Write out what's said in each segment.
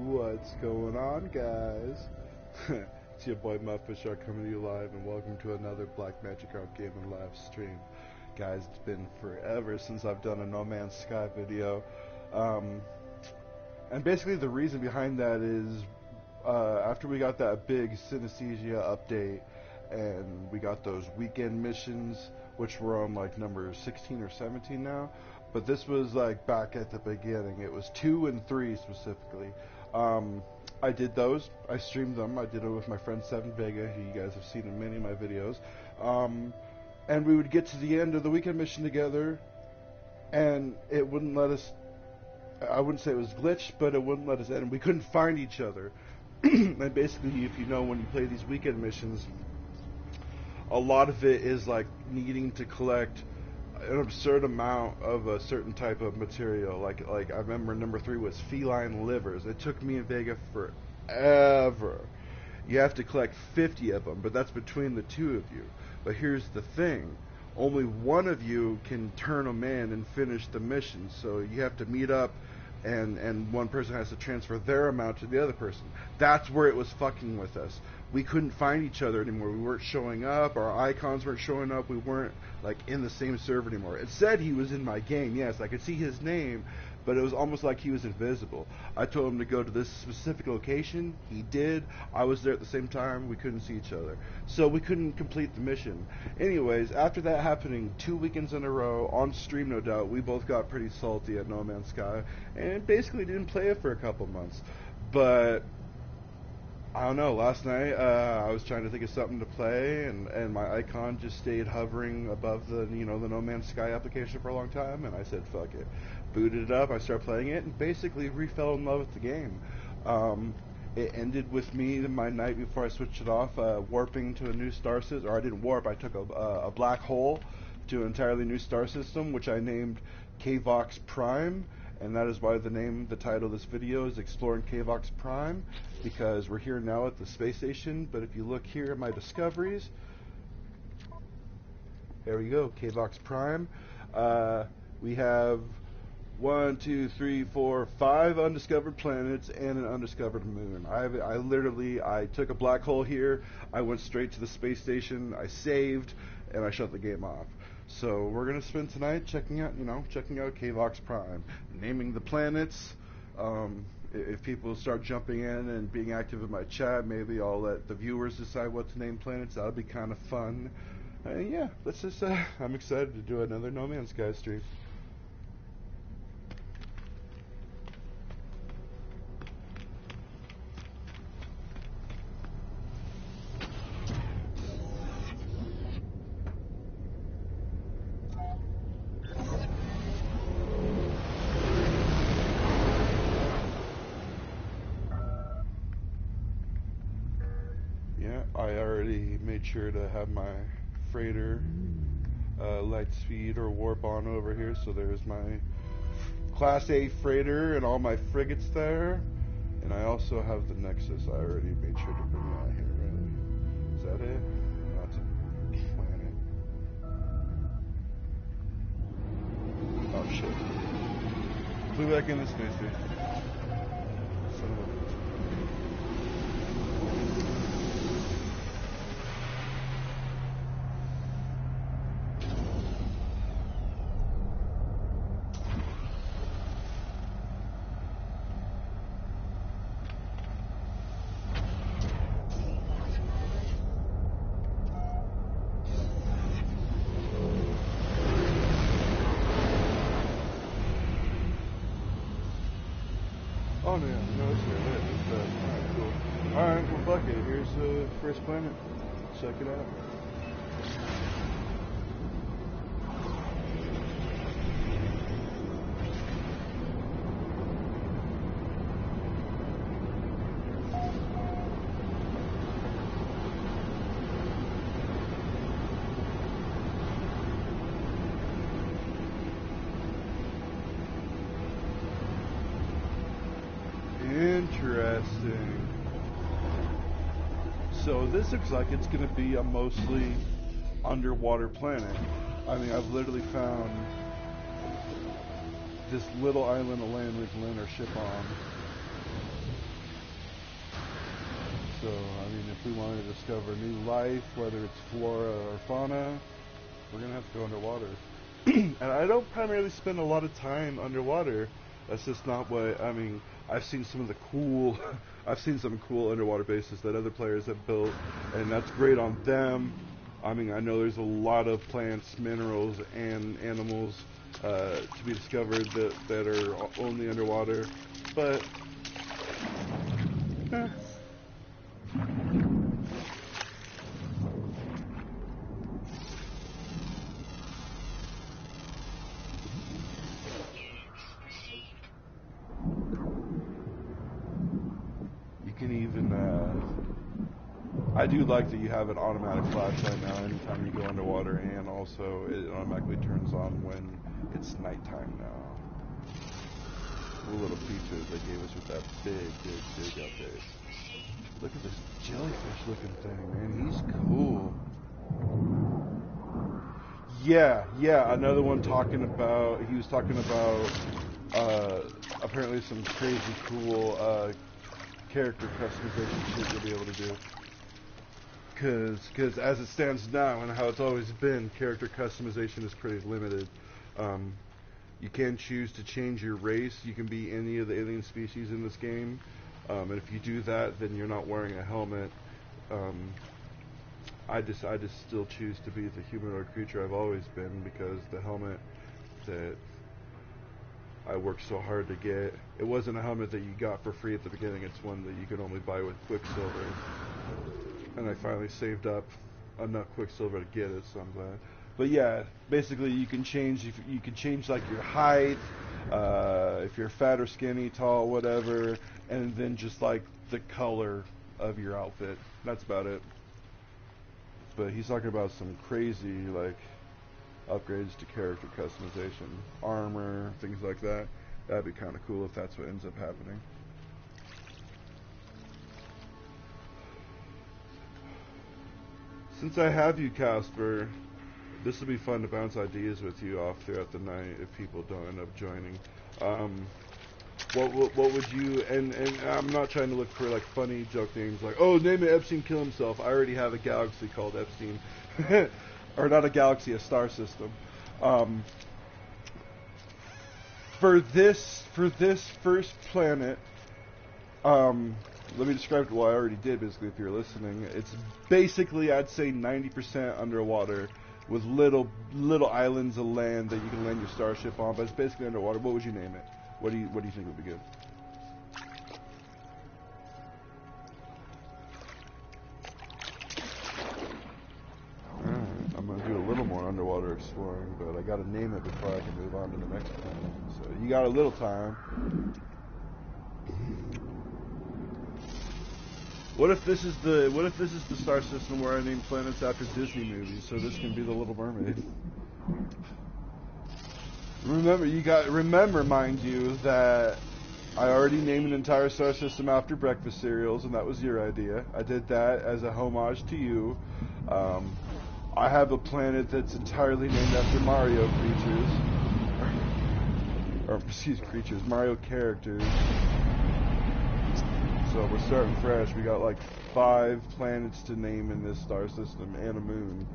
What's going on, guys? It's your boy Mudfisher coming to you live, and welcome to another Black Magic Art Gaming live stream. Guys, it's been forever since I've done a No Man's Sky video. And basically the reason behind that is after we got that big synesthesia update and we got those weekend missions, which were on like number 16 or 17 now, but this was like back at the beginning. It was 2 and 3 specifically. I did those. I streamed them. I did it with my friend Seven Vega, who you guys have seen in many of my videos. And we would get to the end of the weekend mission together, and it wouldn't let us. I wouldn't say it was glitched, but it wouldn't let us end. We couldn't find each other. And basically, if you know, when you play these weekend missions, a lot of it is like needing to collect an absurd amount of a certain type of material. Like I remember number 3 was feline livers. It took me and Vega forever. You have to collect 50 of them, but that's between the two of you. But here's the thing. Only one of you can turn them in and finish the mission. So you have to meet up, and one person has to transfer their amount to the other person. That's where it was fucking with us. We couldn't find each other anymore. We weren't showing up. Our icons weren't showing up. We weren't like in the same server anymore. It said he was in my game. Yes, I could see his name, but it was almost like he was invisible. I told him to go to this specific location. He did. I was there at the same time. We couldn't see each other. So we couldn't complete the mission. Anyways, after that happening 2 weekends in a row, on stream no doubt, we both got pretty salty at No Man's Sky and basically didn't play it for a couple months. But I don't know, last night I was trying to think of something to play, and my icon just stayed hovering above the the No Man's Sky application for a long time, and I said fuck it. Booted it up, I started playing it, and basically fell in love with the game. It ended with me my night before I switched it off, warping to a new star system. Or I didn't warp, I took a black hole to an entirely new star system, which I named K-Vox Prime. And that is why the title of this video is Exploring K-Vox Prime, because we're here now at the space station. But if you look here at my discoveries, there we go, K-Vox Prime. We have 1, 2, 3, 4, 5 undiscovered planets and an undiscovered moon. I took a black hole here, I went straight to the space station, I saved, and I shut the game off. So we're gonna spend tonight checking out K-Vox Prime, naming the planets. If people start jumping in and being active in my chat, maybe I'll let the viewers decide what to name planets. That'll be kind of fun. Yeah, let's just. I'm excited to do another No Man's Sky stream. I already made sure to have my freighter light speed or warp on over here, so there's my Class A freighter and all my frigates there, and I also have the Nexus. I already made sure to bring that here, really. Is that it? That's a planet. Oh shit. Flew back in the space station. Son of a bitch. Oh no, it's here. Alright, cool. Alright, well fuck it. Here's the first planet. Check it out. Interesting. So this looks like it's going to be a mostly underwater planet. I mean, I've literally found this little island of land we can land our ship on. So, I mean, if we want to discover new life, whether it's flora or fauna, we're going to have to go underwater. And I don't primarily spend a lot of time underwater. That's just not what, I mean, I've seen some of the cool, I've seen some cool underwater bases that other players have built, and that's great on them. I mean, I know there's a lot of plants, minerals, and animals to be discovered that are only underwater, but you can even, I do like that you have an automatic flashlight now anytime you go underwater, and also it automatically turns on when it's nighttime now. The little features they gave us with that big update. Look at this jellyfish looking thing, man. He's cool. Yeah, another one talking about, he was talking about apparently some crazy cool character customization shit you'll be able to do. Because as it stands now and how it's always been, character customization is pretty limited. You can choose to change your race. You can be any of the alien species in this game. And if you do that, then you're not wearing a helmet. I just still choose to be the humanoid creature I've always been, because the helmet that I worked so hard to get, it wasn't a helmet that you got for free at the beginning. It's one that you could only buy with Quicksilver. And I finally saved up enough Quicksilver to get it, so I'm glad. But yeah, basically you can change like your height, if you're fat or skinny, tall, whatever, and then just like the color of your outfit. That's about it. But he's talking about some crazy like upgrades to character customization, armor, things like that. That'd be kind of cool if that's what ends up happening. Since I have you, Casper, this will be fun to bounce ideas with you off throughout the night if people don't end up joining. What would you, and I'm not trying to look for like funny joke names like, oh, name it Epstein kill himself. I already have a galaxy called Epstein. Or not a galaxy, a star system. For this first planet, let me describe it. Well, I already did, basically, if you're listening. It's basically, I'd say 90% underwater, with little islands of land that you can land your starship on, but it's basically underwater. What would you name it? What do you think would be good? Alright, I'm gonna do a little more underwater exploring, but I gotta name it before I can move on to the next planet. So you got a little time. What if this is the star system where I name planets after Disney movies, so this can be the Little Mermaid? Remember, mind you, that I already named an entire star system after breakfast cereals, and that was your idea. I did that as a homage to you. I have a planet that's entirely named after Mario creatures. Mario characters. So we're starting fresh. We got like 5 planets to name in this star system and a moon.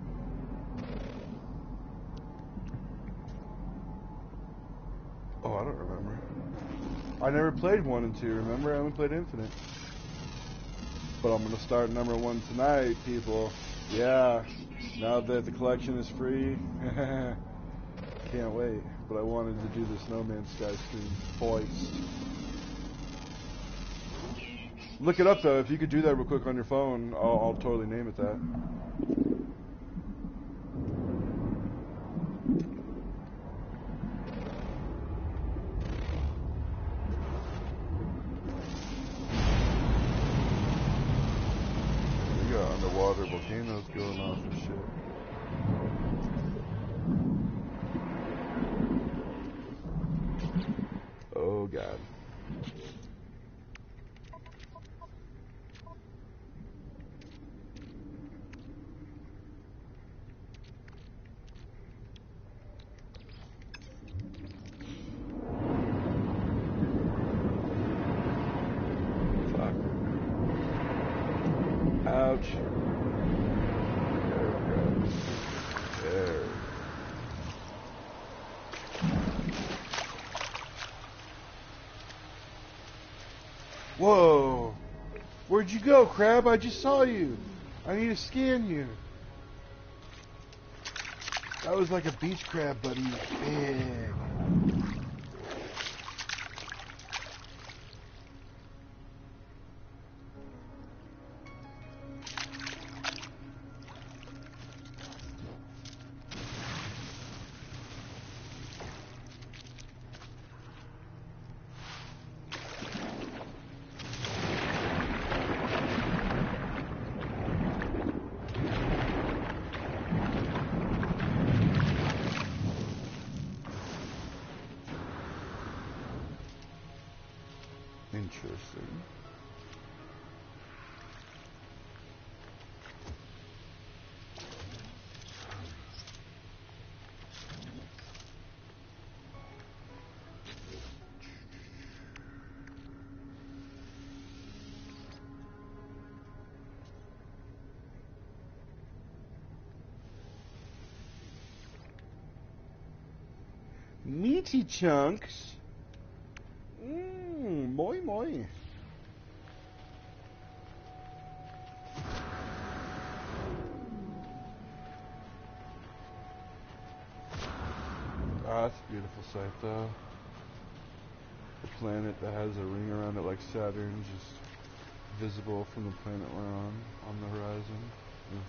Oh, I don't remember. I never played 1 and 2, remember? I only played Infinite. But I'm going to start number 1 tonight, people. Yeah, now that the collection is free. Can't wait. But I wanted to do this No Man's Sky stream voiced. Look it up, though. If you could do that real quick on your phone, I'll totally name it that. We got underwater volcanoes going off and shit. Oh, God. Fuck. Whoa. Where'd you go, Crab? I just saw you. I need to scan you. That was like a beach crab, buddy. Big. Interesting. Meaty chunks. Moi moi. Ah, that's a beautiful sight, though. The planet that has a ring around it like Saturn, just visible from the planet we're on the horizon. Yeah.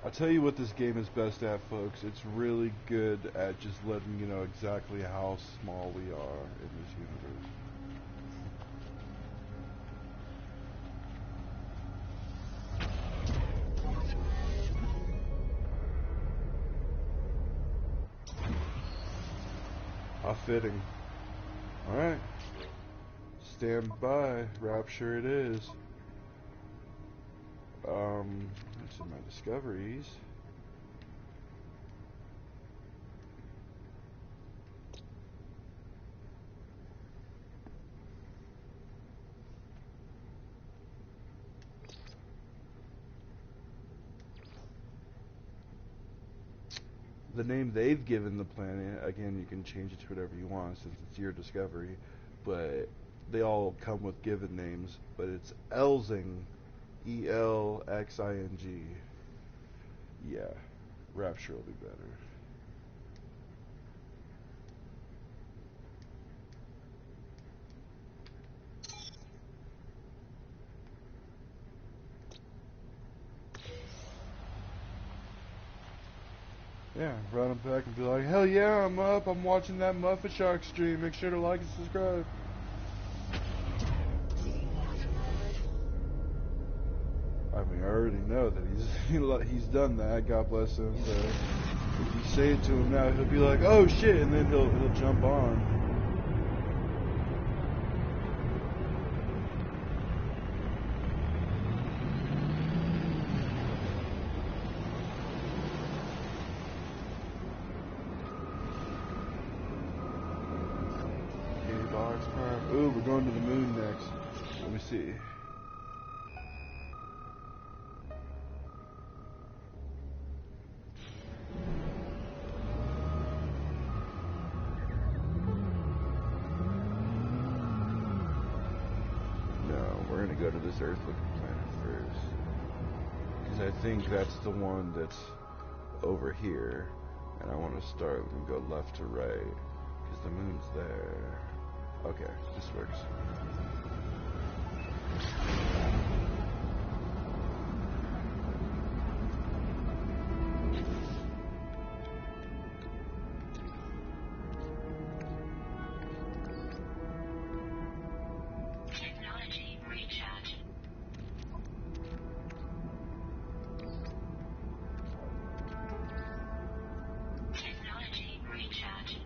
I'll tell you what this game is best at, folks. It's really good at just letting you know exactly how small we are in this universe. How fitting. Alright. Stand by. Rapture it is. That's in my discoveries. The name they've given the planet, again, you can change it to whatever you want since it's your discovery, but they all come with given names, but it's Elzing, E-L-X-I-N-G. Yeah, Rapture will be better. Yeah, run them back and be like, hell yeah, I'm up, I'm watching that Muffin Shark stream, make sure to like and subscribe. I mean, I already know that he's done that, God bless him, but if you say it to him now, he'll be like, oh shit, and then he'll jump on. K-Vox Prime. Ooh, we're going to the moon next. Let me see. No, we're gonna go to this Earth-looking planet first. Because I think that's the one that's over here. And I want to start and go left to right. Because the moon's there. Okay, this works. Technology recharge. Technology recharge.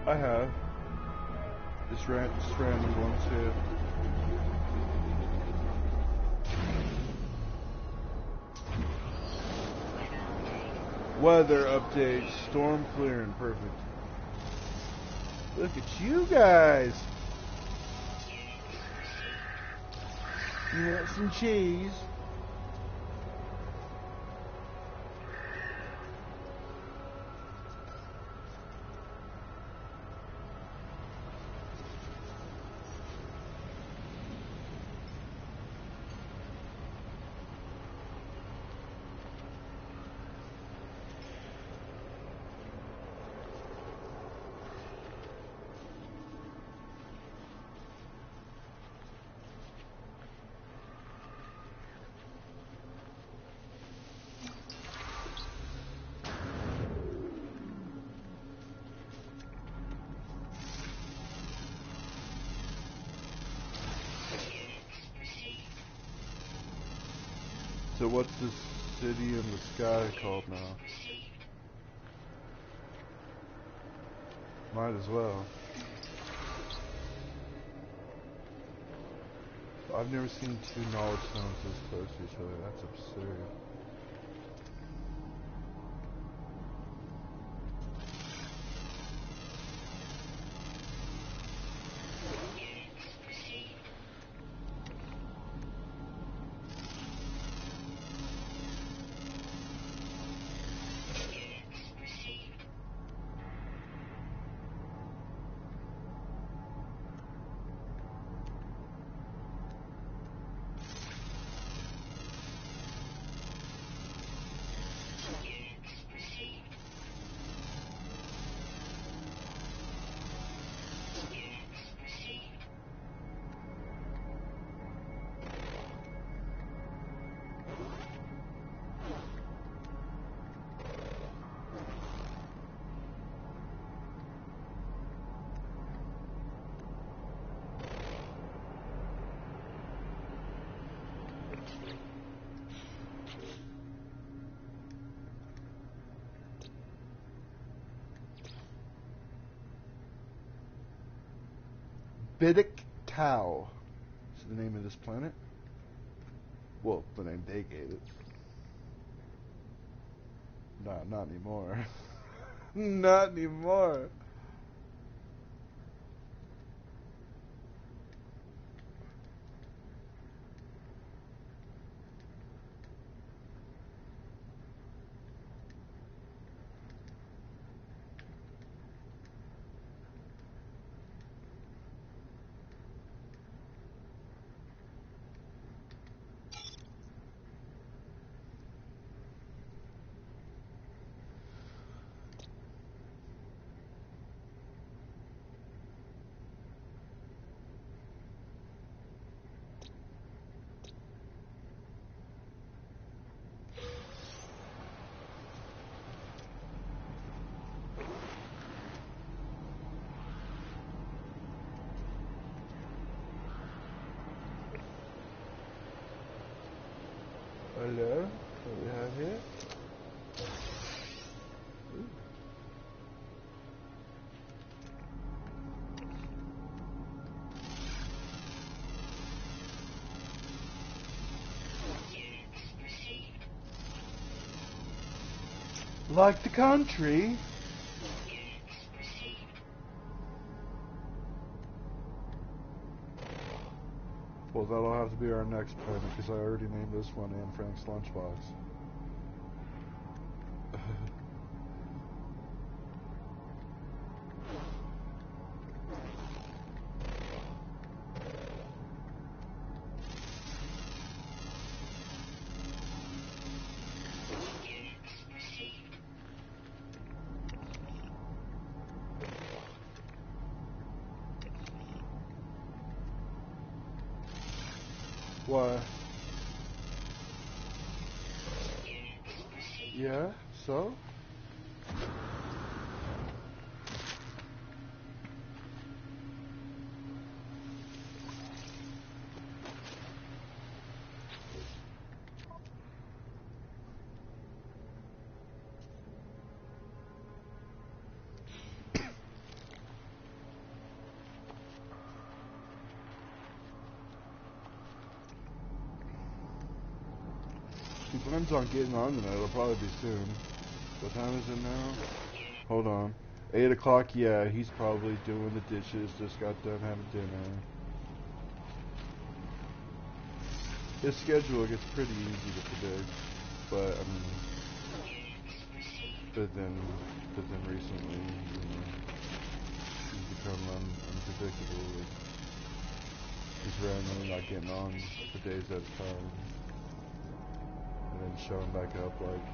I have. Just random ones, yeah. Weather update, storm clearing, perfect. Look at you guys. You want some cheese? So what's this city in the sky called now? Might as well. I've never seen two knowledge stones this close to each other. That's absurd. Bidik Tau is the name of this planet. Well, the name they gave it. Nah, not anymore. Not anymore. Hello, what do we have here? Ooh. Like the country. Well, that'll have to be our next planet because I already named this one Anne Frank's Lunchbox. Why? Yeah, so? plans on getting on tonight. It'll probably be soon. What time is it now? Hold on. 8 o'clock, yeah, he's probably doing the dishes, just got done having dinner. His schedule gets pretty easy to predict, but I mean, but then recently, you know, he's become unpredictable. He's randomly not getting on for days at a time, and then showing back up like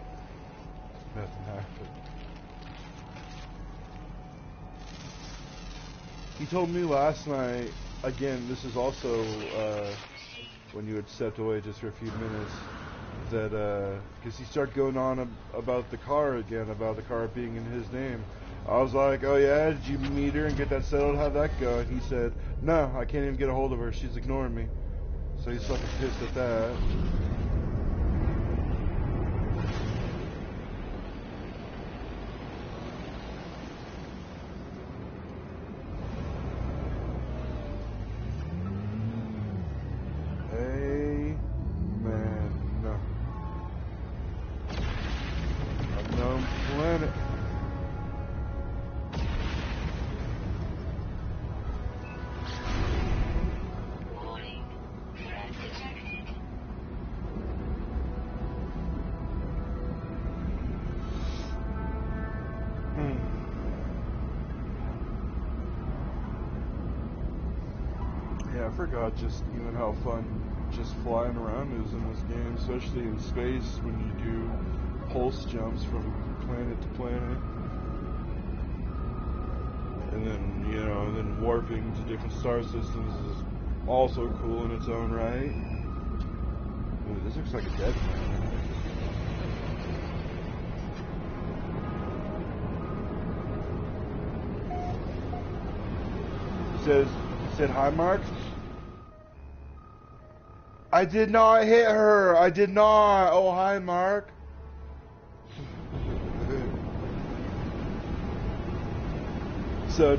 nothing happened. He told me last night, again, this is also when you had stepped away just for a few minutes, that, because he started going on about the car again, about the car being in his name. I was like, oh yeah, did you meet her and get that settled? How'd that go? And he said, no, I can't even get a hold of her. She's ignoring me. So he's fucking pissed at that. I forgot just even how fun just flying around is in this game, especially in space when you do pulse jumps from planet to planet. And then, you know, then warping to different star systems is also cool in its own right. Ooh, this looks like a dead planet. It said hi, Mark. I did not hit her. I did not. Oh, hi, Mark. So,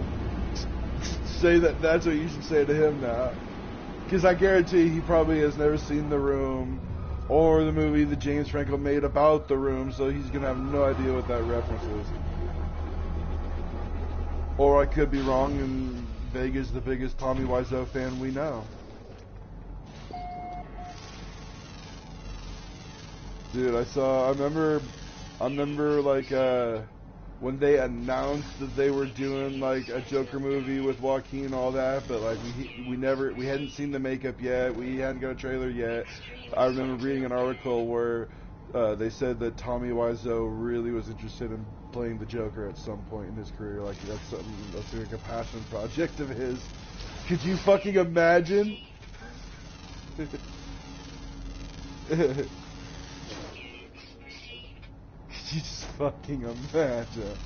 say that's what you should say to him now. Because I guarantee he probably has never seen The Room or the movie that James Franco made about The Room, so he's going to have no idea what that reference is. Or I could be wrong, and Vega's the biggest Tommy Wiseau fan we know. Dude, I remember like when they announced that they were doing like a Joker movie with Joaquin and all that, but like we hadn't seen the makeup yet, we hadn't got a trailer yet. I remember reading an article where they said that Tommy Wiseau really was interested in playing the Joker at some point in his career, like that's like a passion project of his. Could you fucking imagine? Could you just fucking imagine?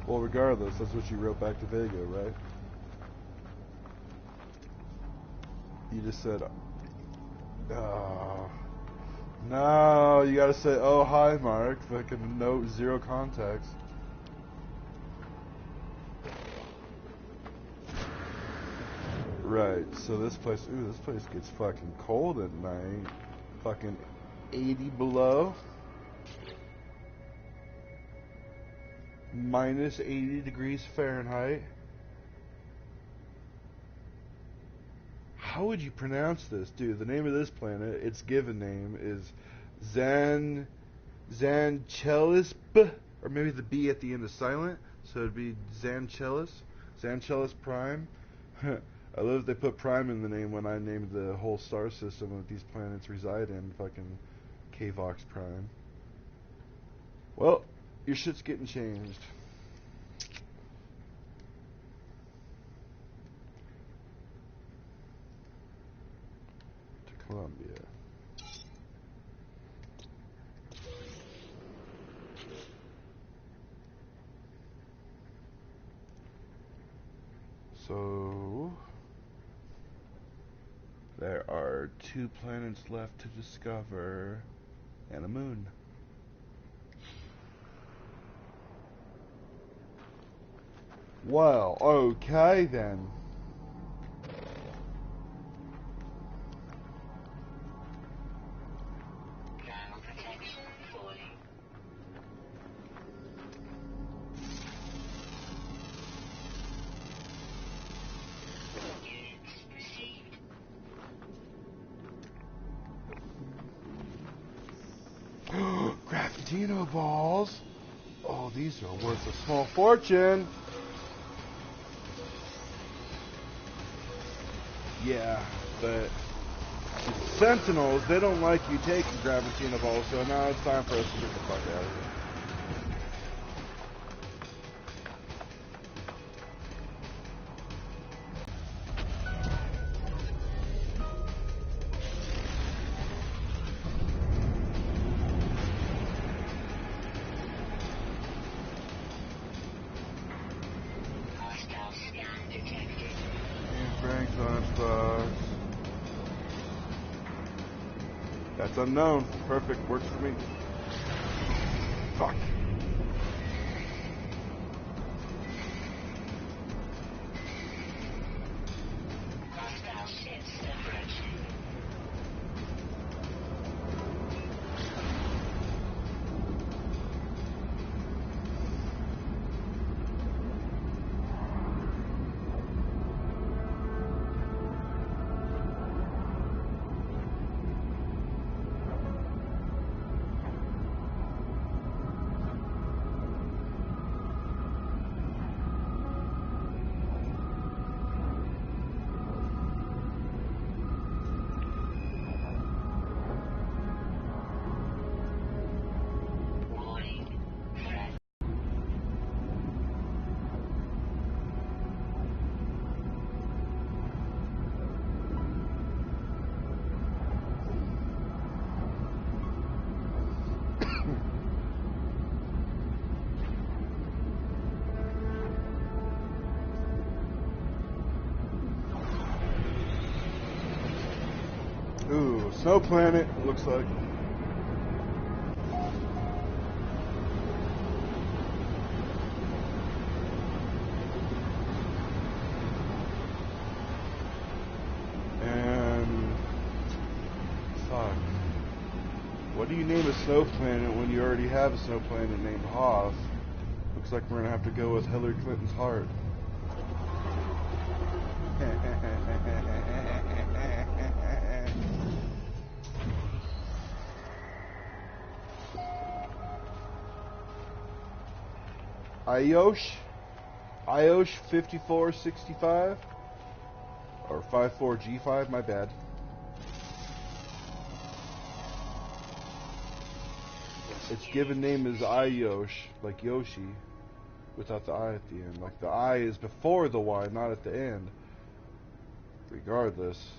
Well, regardless, that's what you wrote back to Vega, right? You just said, no, you gotta say, oh, hi, Mark. Fucking no, zero context. Right, so this place gets fucking cold at night. Fucking 80 below. Minus 80 degrees Fahrenheit. How would you pronounce this, dude? The name of this planet, its given name is Zanchelisp, or maybe the B at the end is silent, so it'd be Zanchelis Prime. I love they put Prime in the name when I named the whole star system that these planets reside in, fucking K-Vox Prime. Well, your shit's getting changed. To Columbia. So There are 2 planets left to discover and a moon. Well, okay then. Ground protection falling. Units received. Graphitino balls. Oh, these are worth a small fortune. Yeah, but the Sentinels, they don't like you taking Graphitino balls, so now it's time for us to get the fuck out of here. Hostile scan detected. And Frank's lunchbox. That's unknown. Perfect. Works for me. Fuck. Hostile ships approaching. Warning. Threat. Ooh, snow planet, it looks like. And fuck. What do you name a snow planet when you already have a snow planet named Hoth? Looks like we're gonna have to go with Hillary Clinton's heart. Iosh 5465 or 54G5, my bad. Its given name is Iosh, like Yoshi, without the I at the end. Like the I is before the Y, not at the end. Regardless.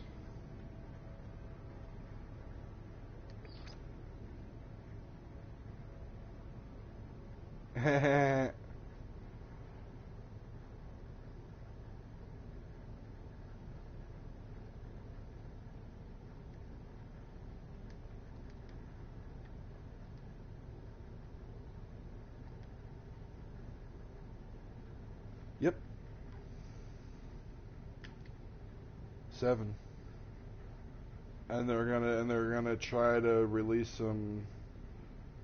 Yep. 7. And they're gonna try to release them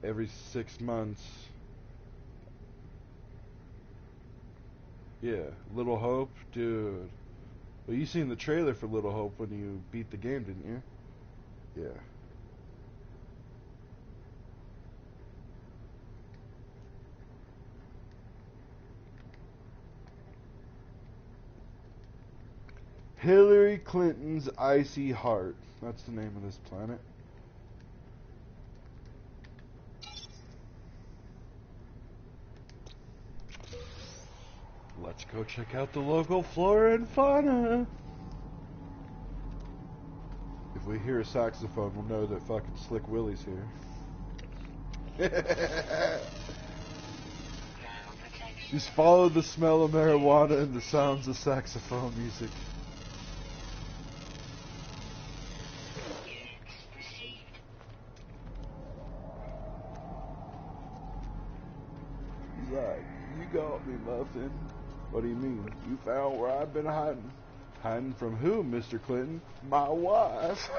every 6 months. Yeah, Little Hope, dude. Well, you seen the trailer for Little Hope when you beat the game, didn't you? Yeah. Hillary Clinton's Icy Heart. That's the name of this planet. Let's go check out the local flora and fauna. If we hear a saxophone, we'll know that fucking Slick Willie's here. Just follow the smell of marijuana and the sounds of saxophone music. got me, Muffin. What do you mean? You found where I've been hiding. Hiding from who, Mr. Clinton? My wife.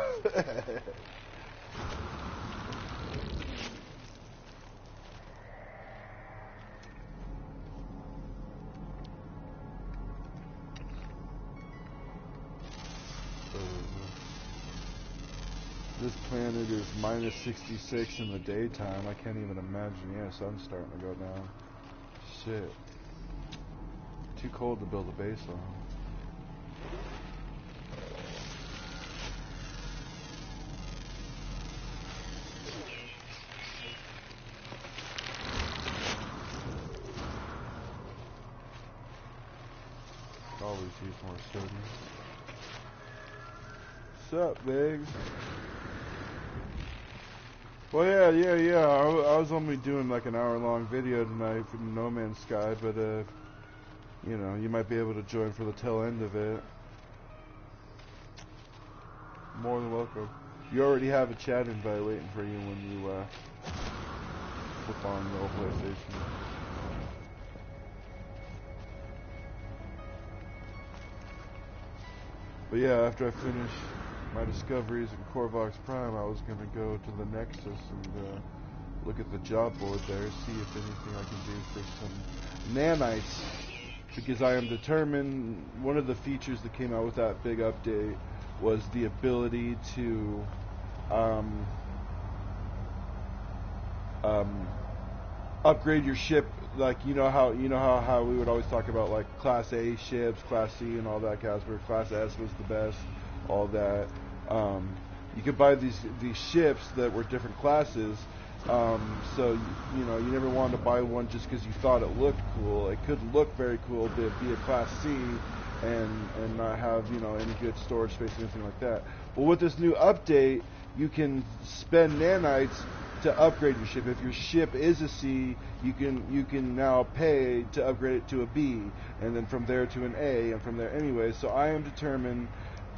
This planet is minus 66 in the daytime. I can't even imagine. Yeah, sun's starting to go down. Shit. Too cold to build a base on. Always use more sodium. What's up, Biggs? Well, yeah. I was only doing like an hour-long video tonight for No Man's Sky, but you know, you might be able to join for the tail end of it. More than welcome. You already have a chat invite waiting for you when you flip on the old PlayStation. But yeah, after I finish my discoveries in K-Vox Prime, I was going to go to the Nexus and look at the job board there, see if anything I can do for some nanites, because I am determined. One of the features that came out with that big update was the ability to upgrade your ship. Like, you know how we would always talk about like Class A ships, Class C, and all that guys, where Class S was the best, all that. You could buy these ships that were different classes. So you know, you never wanted to buy one just because you thought it looked cool. It could look very cool, but be a Class C and not have, you know, any good storage space or anything like that. But with this new update, you can spend nanites to upgrade your ship. If your ship is a C, you can now pay to upgrade it to a B, and then from there to an A, and from there anyway. So I am determined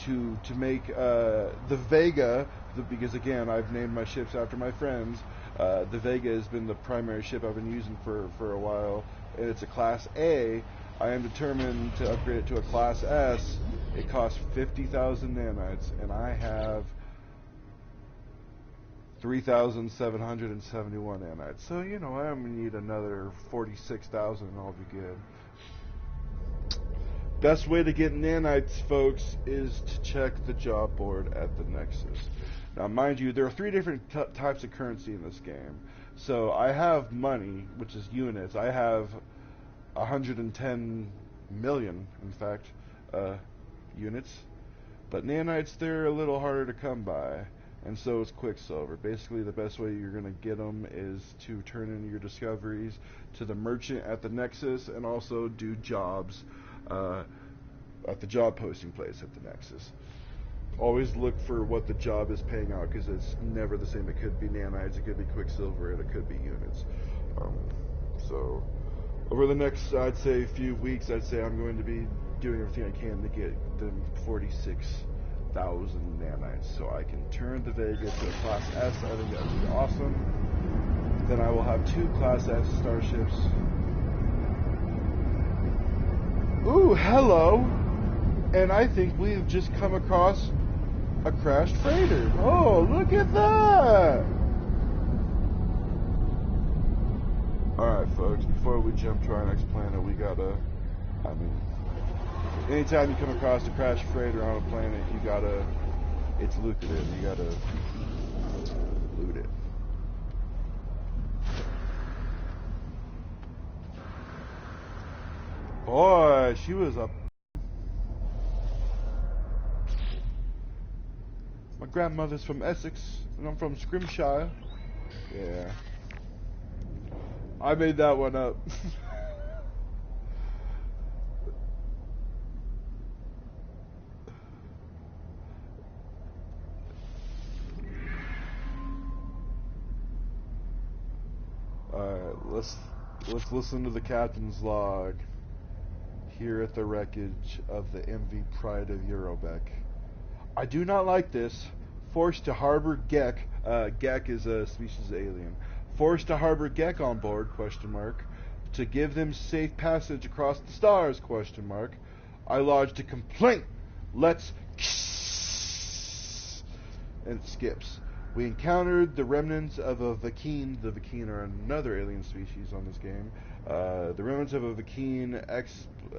to make the Vega, because again, I've named my ships after my friends. The Vega has been the primary ship I've been using for a while, and it's a Class A. I am determined to upgrade it to a Class S. It costs 50,000 nanites, and I have 3,771 nanites. So, you know, I'm going to need another 46,000 and I'll be good. Best way to get nanites, folks, is to check the job board at the Nexus. Now, mind you, there are three different types of currency in this game. So I have money, which is units. I have 110 million, in fact, units. But nanites, they're a little harder to come by. And so is Quicksilver. Basically, the best way you're going to get them is to turn in your discoveries to the merchant at the Nexus, and also do jobs at the job posting place at the Nexus. Always look for what the job is paying out, because it's never the same. It could be nanites, it could be Quicksilver, and it could be units. So over the next, I'd say, few weeks, I'd say I'm going to be doing everything I can to get them 46,000 nanites, so I can turn the Vega to a Class S. I think that would be awesome. Then I will have 2 Class S starships. Ooh, hello! And I think we've just come across a crashed freighter. Oh, look at that! Alright, folks, before we jump to our next planet, we gotta, I mean, anytime you come across a crashed freighter on a planet, you gotta, it's lucrative, you gotta loot it. Boy, she was up. My grandmother's from Essex, and I'm from Scrimshire. Yeah. I made that one up. Alright, let's listen to the captain's log here at the wreckage of the MV Pride of Eurobeck. I do not like this. Forced to harbor Gek. Gek is a species of alien. Forced to harbor Gek on board, question mark. To give them safe passage across the stars, question mark. I lodged a complaint. Let's... And it skips. We encountered the remnants of a Vakeen. The Vakeen are another alien species on this game. The remnants of a Vakeen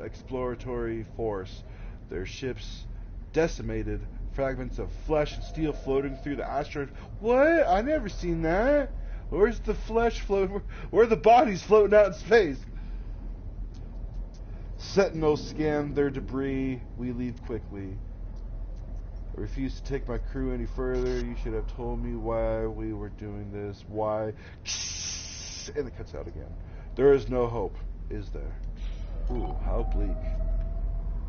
exploratory force. Their ships decimated. Fragments of flesh and steel floating through the asteroid. What? I never seen that. Where's the flesh floating? Where are the bodies floating out in space? Sentinels scan their debris. We leave quickly. I refuse to take my crew any further. You should have told me why we were doing this. Why? And it cuts out again. There is no hope, is there? Ooh, how bleak.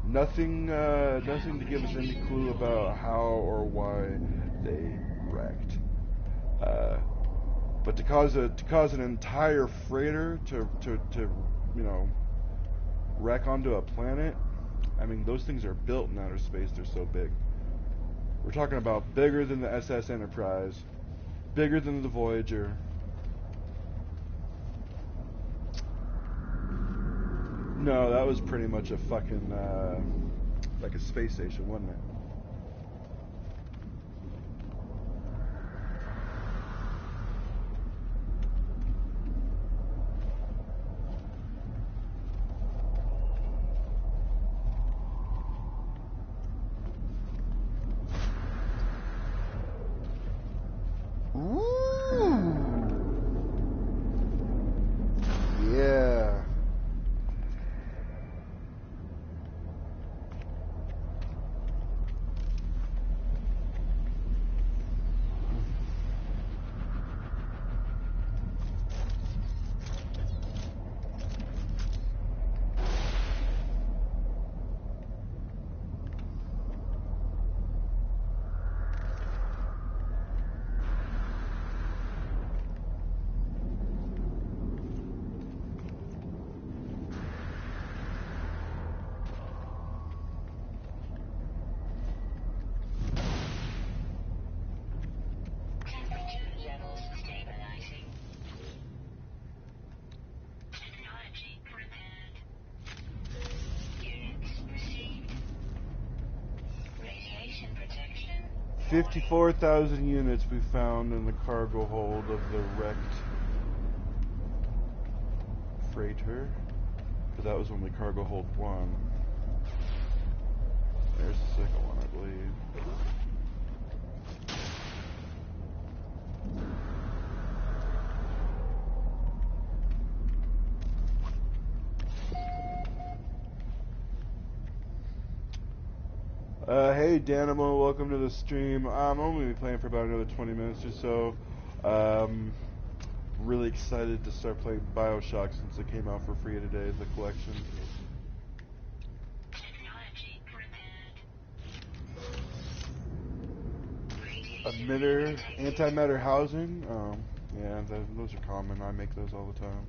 Nothing to give us any clue about how or why they wrecked. But to cause an entire freighter to wreck onto a planet, I mean, those things are built in outer space. They're so big. We're talking about bigger than the SS Enterprise, bigger than the Voyager. No, that was pretty much a fucking like a space station, wasn't it? Ooh. Yeah. Temperature levels stabilizing. Technology prepared. Units received. Radiation protection. 54,000 units we found in the cargo hold of the wrecked freighter. But that was only cargo hold 1. There's the second one, I believe. Hey Danimo, welcome to the stream. I'm only be playing for about another 20 minutes or so. Really excited to start playing BioShock since it came out for free today, the collection. Technology prepared. Emitter, antimatter housing. Yeah, those are common. I make those all the time.